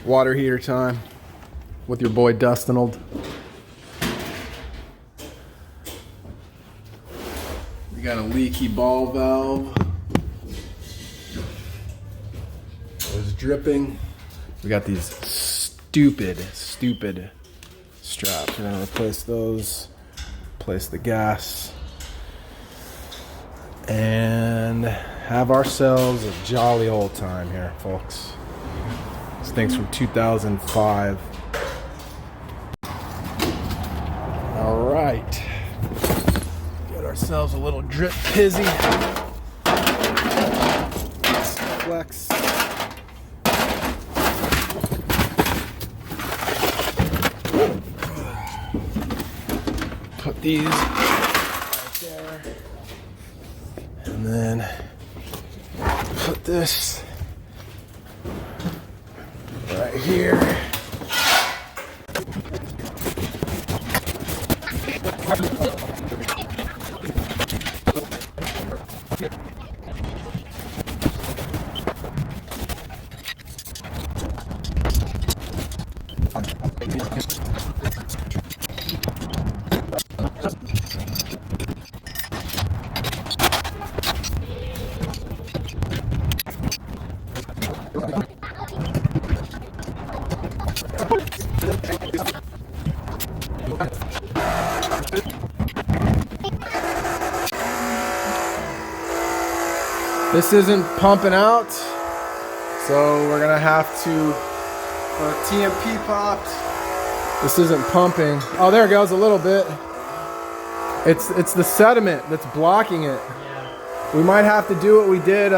Water heater time with your boy Dustinald. We got a leaky ball valve. It was dripping. We got these stupid straps. We're gonna replace those, replace the gas, and have ourselves a jolly old time here, folks. This thing's from 2005. All right. Get ourselves a little drip pizzy. Flex. Put these right there. And then put this right here. This isn't pumping out, so we're gonna have to TMP popped. This isn't pumping. Oh, there it goes a little bit. It's the sediment that's blocking it. Yeah. We might have to do what we did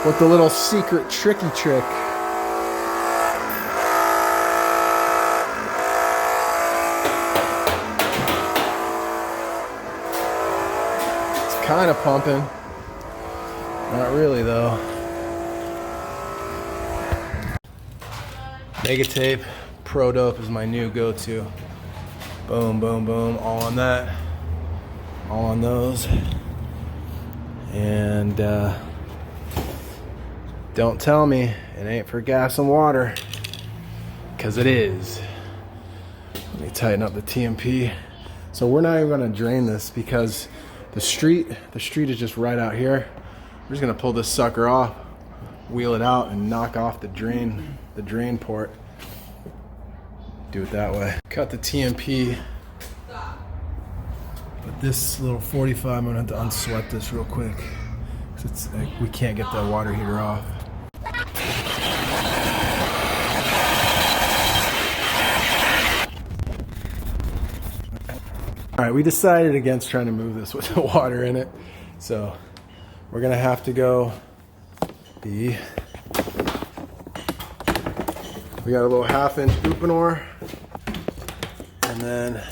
with the little secret tricky trick. It's kind of pumping. Not really though. Megatape Pro Dope is my new go-to. Boom, boom, boom. All on that. All on those. And don't tell me it ain't for gas and water, because it is. Let me tighten up the TMP. So we're not even gonna drain this because the street is just right out here. We're just gonna pull this sucker off, wheel it out, and knock off the drain port. Do it that way. Cut the TMP. But this little 45, I'm gonna have to unsweat this real quick. It's like we can't get the water heater off. All right, we decided against trying to move this with the water in it, so we're gonna have to go we got a little 1/2 inch Uponor, and then,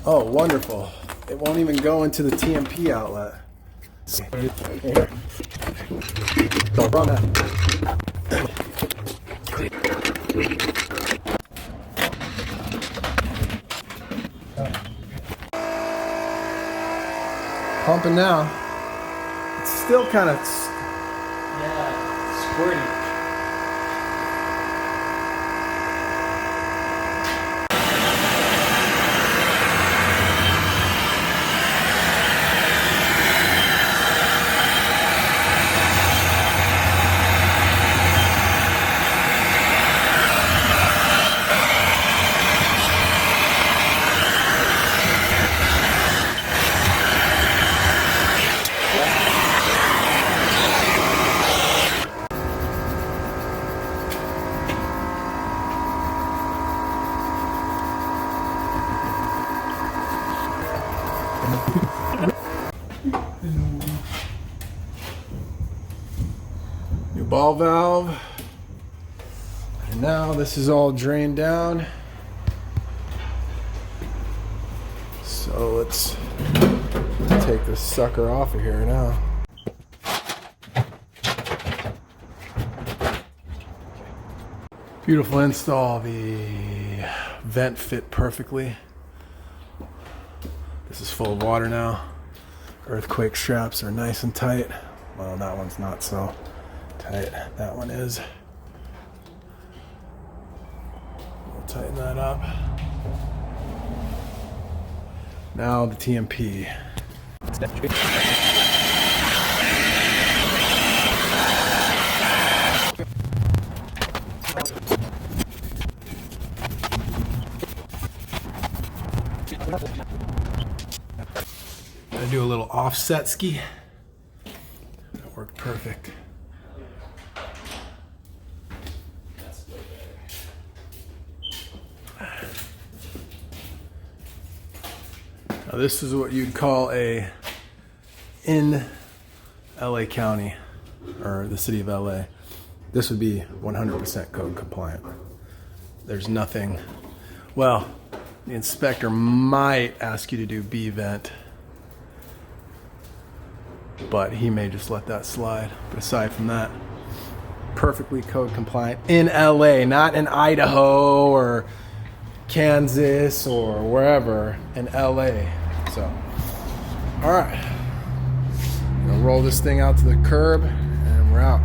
oh, wonderful. It won't even go into the TMP outlet. Here. Don't run that. Pumping now. It's still kind of squirty. New ball valve. And now this is all drained down. So let's take this sucker off of here now. Beautiful install. The vent fit perfectly. This is full of water now. Earthquake straps are nice and tight. Well, that one's not so tight. That one is. Tighten that up. Now the TMP. I do a little offset ski. That worked perfect. Now this is what you'd call a in LA County or the city of LA. This would be 100% code compliant. There's nothing. Well, the inspector might ask you to do B-vent, but he may just let that slide. But aside from that, perfectly code compliant in LA, not in Idaho or Kansas or wherever, in LA. So, all right, I'm gonna roll this thing out to the curb and we're out.